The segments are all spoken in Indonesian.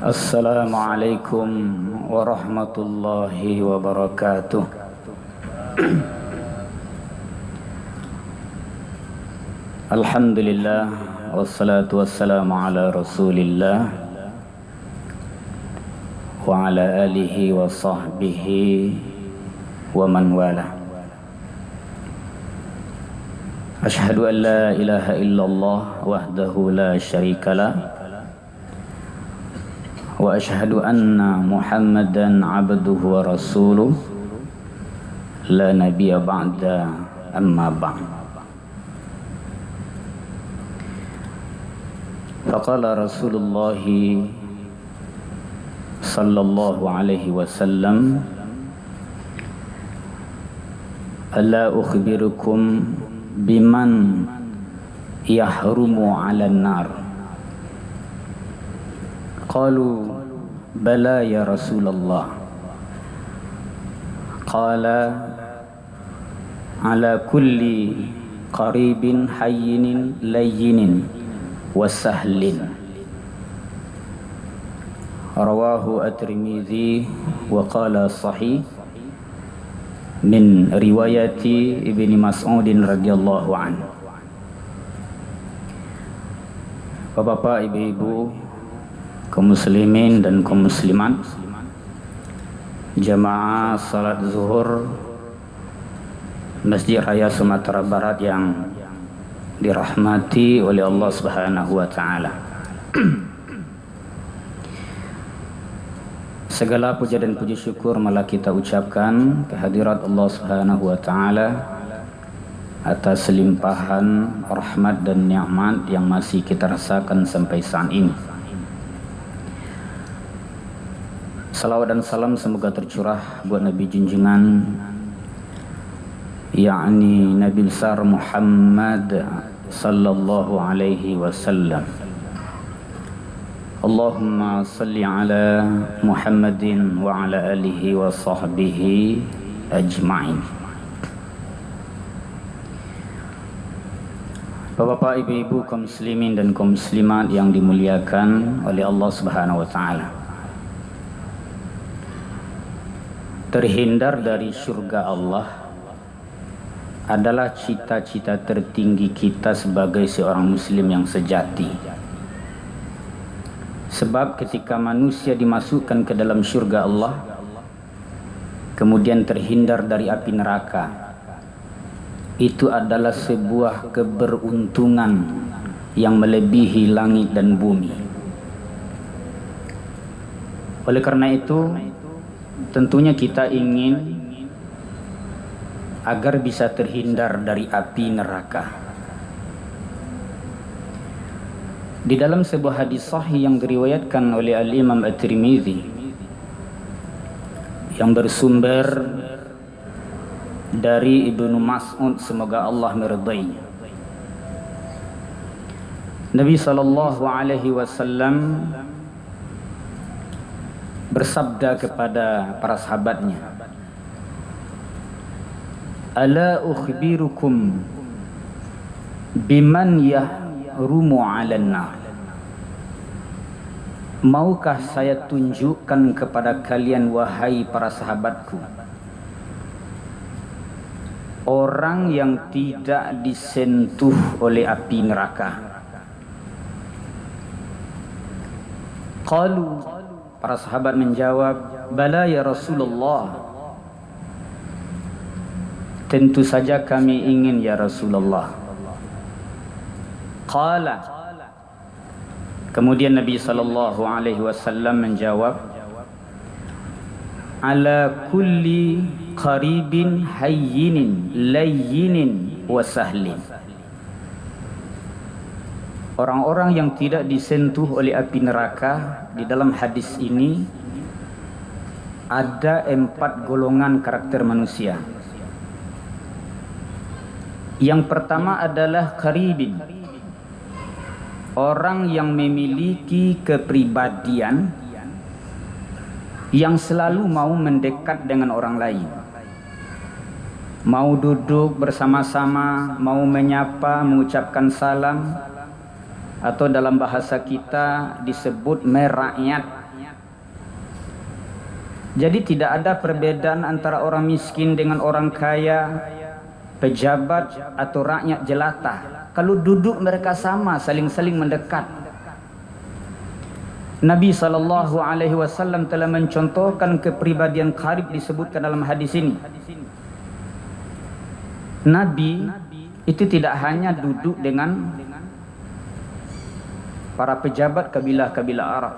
Assalamualaikum warahmatullahi wabarakatuh. Alhamdulillah wassalatu wassalamu ala Rasulillah wa ala alihi wa sahbihi wa man wala. Ashhadu an la ilaha illallah wahdahu la syarikalah wa ashhadu anna Muhammadan abduhu wa rasuluh la nabiyya ba'da amma ba'd. Faqala Rasulullah sallallahu alaihi wasallam, ala ukhbirukum biman yahrumu 'alan nar. Qalu bala ya Rasulullah. Qala ala kulli qaribin hayyinin layyinin wasahlin. Rawahu at-Tirmidzi wa qala sahih min riwayati Ibni Mas'udin radhiyallahu anhu. Bapak-bapak, ibu-ibu, kaum muslimin dan kaum muslimat, jamaah salat zuhur Masjid Raya Sumatera Barat yang dirahmati oleh Allah Subhanahu wa taala. Segala puja dan puji syukur malah kita ucapkan kehadirat Allah Subhanahu wa taala atas limpahan rahmat dan nikmat yang masih kita rasakan sampai saat ini. Salawat dan salam semoga tercurah buat Nabi junjungan, yakni Nabi besar Muhammad sallallahu alaihi wasallam. Allahumma salli ala Muhammadin wa ala alihi wa sahbihi ajma'in. Bapak-bapak, ibu-ibu, kaum muslimin dan kaum muslimat yang dimuliakan oleh Allah Subhanahu wa taala. Terhindar dari surga Allah adalah cita-cita tertinggi kita sebagai seorang muslim yang sejati. Sebab ketika manusia dimasukkan ke dalam surga Allah, kemudian terhindar dari api neraka, itu adalah sebuah keberuntungan yang melebihi langit dan bumi. Oleh karena itu, tentunya kita ingin agar bisa terhindar dari api neraka. Di dalam sebuah hadis sahih yang diriwayatkan oleh Al-Imam At-Tirmidzi yang bersumber dari Ibnu Mas'ud, semoga Allah meridainya, Nabi sallallahu alaihi wasallam bersabda kepada para sahabatnya, ala ukhbirukum biman yahrumu 'alan nar. Maukah saya tunjukkan kepada kalian, wahai para sahabatku, orang yang tidak disentuh oleh api neraka? Qalu, para sahabat menjawab, bala ya Rasulullah, tentu saja kami ingin ya Rasulullah. Qala, kemudian Nabi sallallahu alaihi wasallam menjawab, ala kulli qaribin hayyinin layyinin wasahlin. Orang-orang yang tidak disentuh oleh api neraka, di dalam hadis ini ada 4 golongan karakter manusia. Yang pertama adalah qaribin, orang yang memiliki kepribadian yang selalu mau mendekat dengan orang lain, mau duduk bersama-sama, mau menyapa, mengucapkan salam, atau dalam bahasa kita disebut merakyat, Jadi tidak ada perbedaan antara orang miskin dengan orang kaya, pejabat atau rakyat jelata. Kalau duduk mereka sama, saling-saling mendekat. Nabi SAW telah mencontohkan kepribadian qarib disebutkan dalam hadis ini. Nabi itu tidak hanya duduk dengan para pejabat kabilah-kabilah Arab,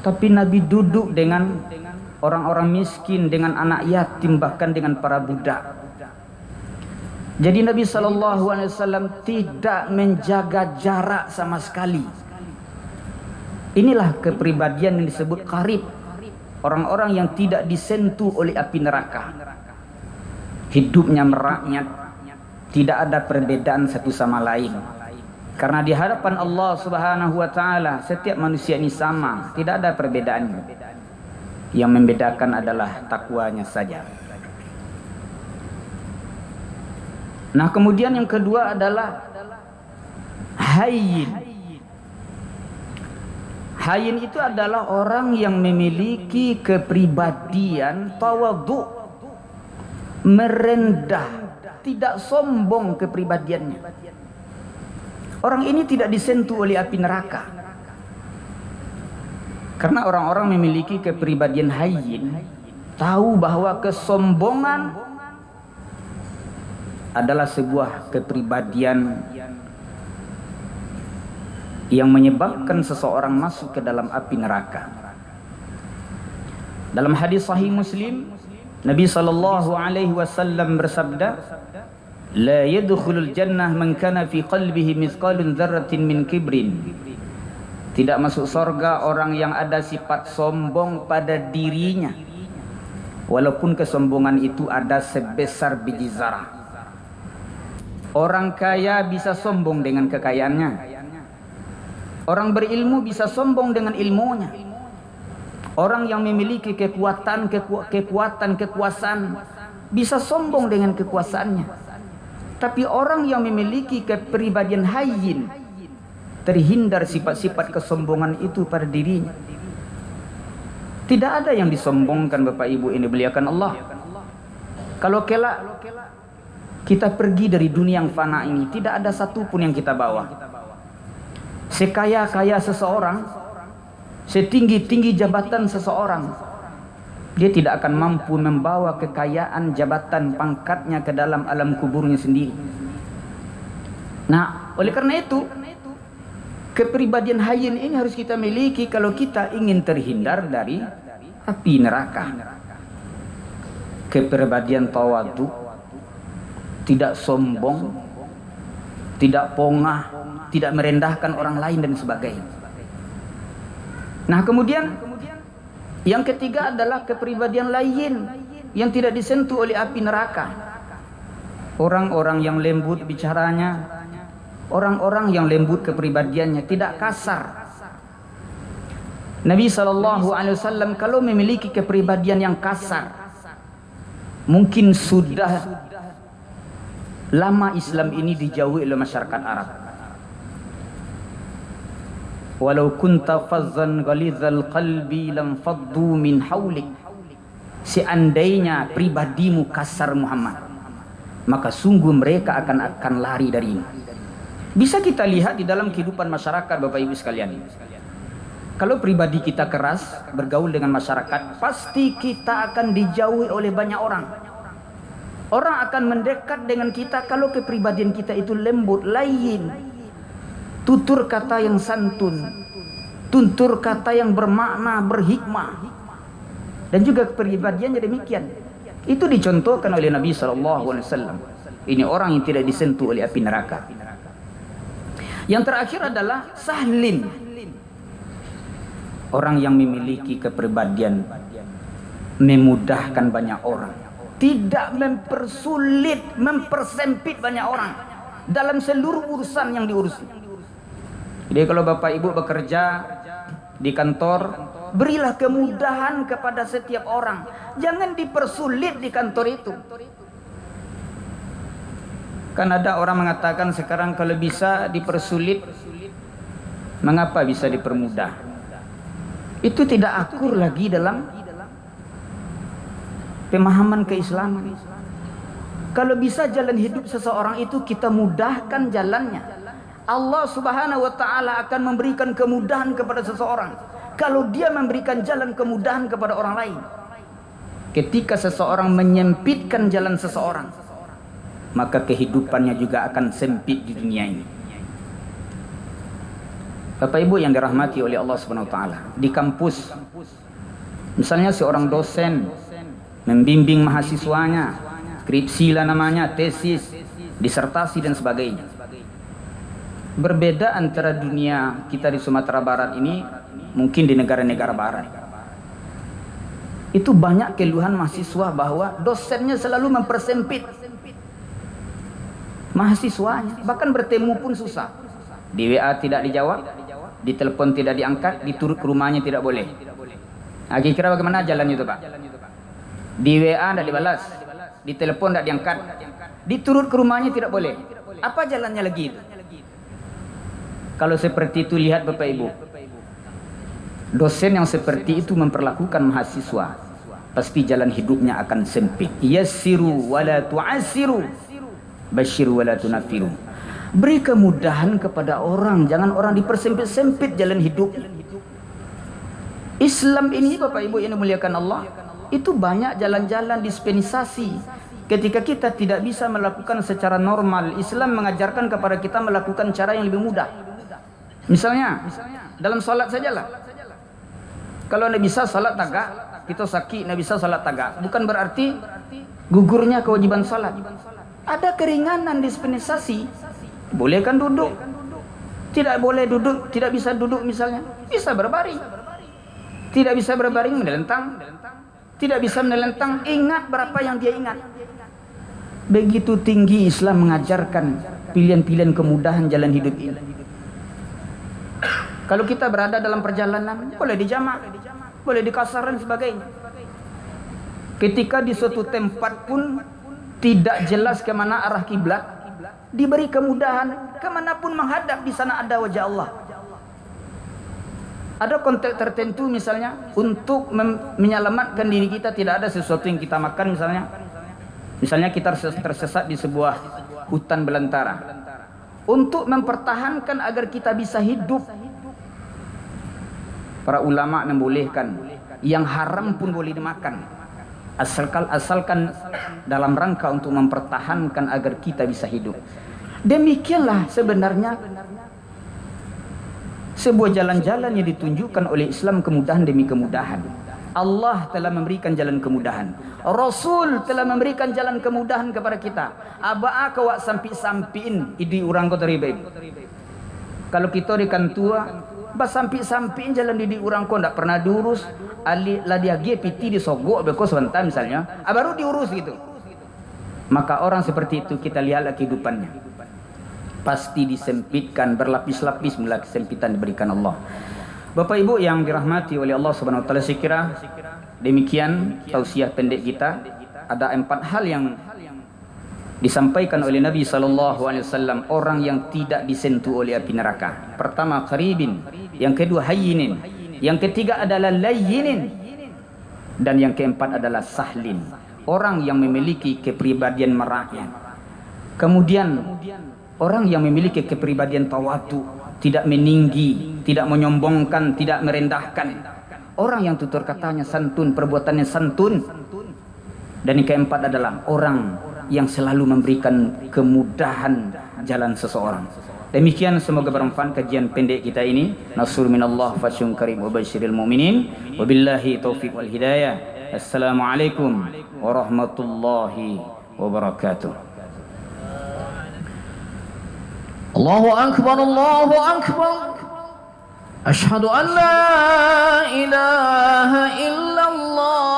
tapi Nabi duduk dengan orang-orang miskin, dengan anak yatim, bahkan dengan para budak. Jadi Nabi SAW tidak menjaga jarak sama sekali. Inilah kepribadian yang disebut qarib, orang-orang yang tidak disentuh oleh api neraka. Hidupnya merakyat, tidak ada perbedaan satu sama lain. Karena di hadapan Allah Subhanahu wa taala setiap manusia ini sama, tidak ada perbedaannya. Yang membedakan adalah takwanya saja. Nah, kemudian yang kedua adalah hayyin. Hayyin itu adalah orang yang memiliki kepribadian tawadhu, merendah, tidak sombong kepribadiannya. Orang ini tidak disentuh oleh api neraka. Karena orang-orang memiliki kepribadian hayyin, tahu bahwa kesombongan adalah sebuah kepribadian yang menyebabkan seseorang masuk ke dalam api neraka. Dalam hadis sahih Muslim, Nabi SAW bersabda, "La yadkhulul jannah man kana fi qalbihi mithqalun dzarratin min kibrin." Tidak masuk surga orang yang ada sifat sombong pada dirinya, walaupun kesombongan itu ada sebesar biji zarah. Orang kaya bisa sombong dengan kekayaannya. Orang berilmu bisa sombong dengan ilmunya. Orang yang memiliki kekuasaan bisa sombong dengan kekuasaannya. Tapi orang yang memiliki kepribadian hayyin, terhindar sifat-sifat kesombongan itu pada dirinya. Tidak ada yang disombongkan Bapak Ibu ini dimuliakan Allah. Kalau kelak kita pergi dari dunia yang fana ini, tidak ada satupun yang kita bawa. Sekaya-kaya seseorang, setinggi-tinggi jabatan seseorang, dia tidak akan mampu membawa kekayaan, jabatan, pangkatnya ke dalam alam kuburnya sendiri. Nah, oleh karena itu, kepribadian hayyin ini harus kita miliki kalau kita ingin terhindar dari api neraka. Kepribadian tawadhu, tidak sombong, tidak pongah, tidak merendahkan orang lain dan sebagainya. Nah, kemudian yang ketiga adalah kepribadian layyin yang tidak disentuh oleh api neraka. Orang-orang yang lembut bicaranya, orang-orang yang lembut kepribadiannya, tidak kasar. Nabi SAW kalau memiliki kepribadian yang kasar, mungkin sudah lama Islam ini dijauhi oleh masyarakat Arab. Walau kunta fazzan ghalizal qalbi lam faddu min haulik. Seandainya pribadimu kasar Muhammad, maka sungguh mereka akan lari darimu. Bisa kita lihat di dalam kehidupan masyarakat Bapak Ibu sekalian. Kalau pribadi kita keras bergaul dengan masyarakat, pasti kita akan dijauhi oleh banyak orang. Orang akan mendekat dengan kita kalau kepribadian kita itu lembut, layyin, tutur kata yang santun, tutur kata yang bermakna, berhikmah, dan juga kepribadiannya demikian. Itu dicontohkan oleh Nabi SAW. Ini orang yang tidak disentuh oleh api neraka. Yang terakhir adalah sahlin, orang yang memiliki kepribadian memudahkan banyak orang, tidak mempersulit, mempersempit banyak orang dalam seluruh urusan yang diurus. Jadi kalau Bapak Ibu bekerja di kantor, berilah kemudahan kepada setiap orang. Jangan dipersulit di kantor itu. Kan ada orang mengatakan sekarang kalau bisa dipersulit, mengapa bisa dipermudah? Itu tidak akur lagi dalam pemahaman keislaman. Kalau bisa jalan hidup seseorang itu kita mudahkan jalannya, Allah Subhanahu wa taala akan memberikan kemudahan kepada seseorang kalau dia memberikan jalan kemudahan kepada orang lain. Ketika seseorang menyempitkan jalan seseorang, maka kehidupannya juga akan sempit di dunia ini. Bapak Ibu yang dirahmati oleh Allah Subhanahu wa taala, di kampus misalnya seorang dosen membimbing mahasiswanya, skripsi lah namanya, tesis, disertasi dan sebagainya. Berbeda antara dunia kita di Sumatera Barat ini mungkin di negara-negara barat. Itu banyak keluhan mahasiswa bahwa dosennya selalu mempersempit mahasiswanya, bahkan bertemu pun susah. Di WA tidak dijawab, di telepon tidak diangkat, diturut ke rumahnya tidak boleh. Nah, kira-kira bagaimana jalannya itu, Pak? Di WA tidak dibalas, di telepon tidak diangkat, diturut ke rumahnya tidak boleh. Apa jalannya lagi itu? Kalau seperti itu, lihat Bapak Ibu, dosen yang seperti itu memperlakukan mahasiswa, pasti jalan hidupnya akan sempit. Yassiru wala tu'assiru, basyiru wala tunafiru. Beri kemudahan kepada orang, jangan orang dipersempit-sempit jalan hidup. Islam ini Bapak Ibu yang dimuliakan Allah, itu banyak jalan-jalan dispensasi. Ketika kita tidak bisa melakukan secara normal, Islam mengajarkan kepada kita melakukan cara yang lebih mudah. Misalnya dalam salat sajalah, kalau tidak bisa salat tagak, kita sakit tidak bisa salat tagak, bukan berarti gugurnya kewajiban salat. Ada keringanan dispensasi. Boleh kan duduk, tidak boleh duduk, tidak bisa duduk misalnya, bisa berbaring. Tidak bisa berbaring, melentang. Tidak bisa melentang, ingat berapa yang dia ingat. Begitu tinggi Islam mengajarkan pilihan-pilihan kemudahan jalan hidup ini. Kalau kita berada dalam perjalanan, boleh dijamak, boleh dikasar dan sebagainya. Ketika di suatu tempat pun tidak jelas kemana arah kiblat, diberi kemudahan, kemanapun menghadap, di sana ada wajah Allah. Ada konteks tertentu misalnya untuk menyelamatkan diri kita, tidak ada sesuatu yang kita makan misalnya kita tersesat di sebuah hutan belantara, untuk mempertahankan agar kita bisa hidup, para ulama membolehkan yang haram pun boleh dimakan, asalkan dalam rangka untuk mempertahankan agar kita bisa hidup. Demikianlah sebenarnya sebuah jalan-jalan yang ditunjukkan oleh Islam, kemudahan demi kemudahan. Allah telah memberikan jalan kemudahan, Rasul telah memberikan jalan kemudahan kepada kita. Abaa kawak sampi-sampiin idi urang ko teribay. Kalau kita di kantua bas sampi-sampiin jalan di urang ko ndak pernah diurus, ali ladiage piti disogok beko sebentar misalnya, baru diurus gitu. Maka orang seperti itu kita lihatlah kehidupannya, pasti disempitkan, berlapis-lapis mulai kesempitan diberikan Allah. Bapak Ibu yang dirahmati oleh Allah Subhanahu wa taala, saya kira demikian tausiah pendek kita. Ada 4 hal yang disampaikan oleh Nabi sallallahu alaihi wasallam, orang yang tidak disentuh oleh api neraka. Pertama qaribin, yang kedua hayyinin, yang ketiga adalah layyinin, dan yang keempat adalah sahlin, orang yang memiliki kepribadian merakyat. Kemudian orang yang memiliki kepribadian tawadu, tidak meninggi, tidak menyombongkan, tidak merendahkan. Orang yang tutur katanya santun, perbuatannya santun. Dan yang keempat adalah orang yang selalu memberikan kemudahan jalan seseorang. Demikian, semoga bermanfaat kajian pendek kita ini. Nasrul minallah fasyun karim wa basyiril mu'minin. Wabillahi taufiq wal hidayah. Assalamualaikum warahmatullahi wabarakatuh. Allahu Akbar, Allahu Akbar. Ashhadu an la ilaha illallah.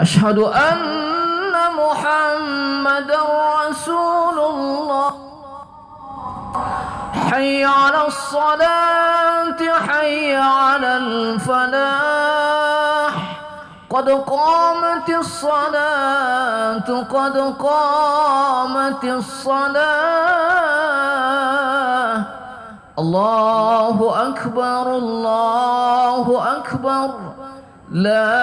Ashhadu anna Muhammadar Rasulullah. Hayya 'alas salati, hayya 'alal falah. قد قامت الصلاة قد قامت الصلاة الله أكبر الله أكبر لا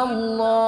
الله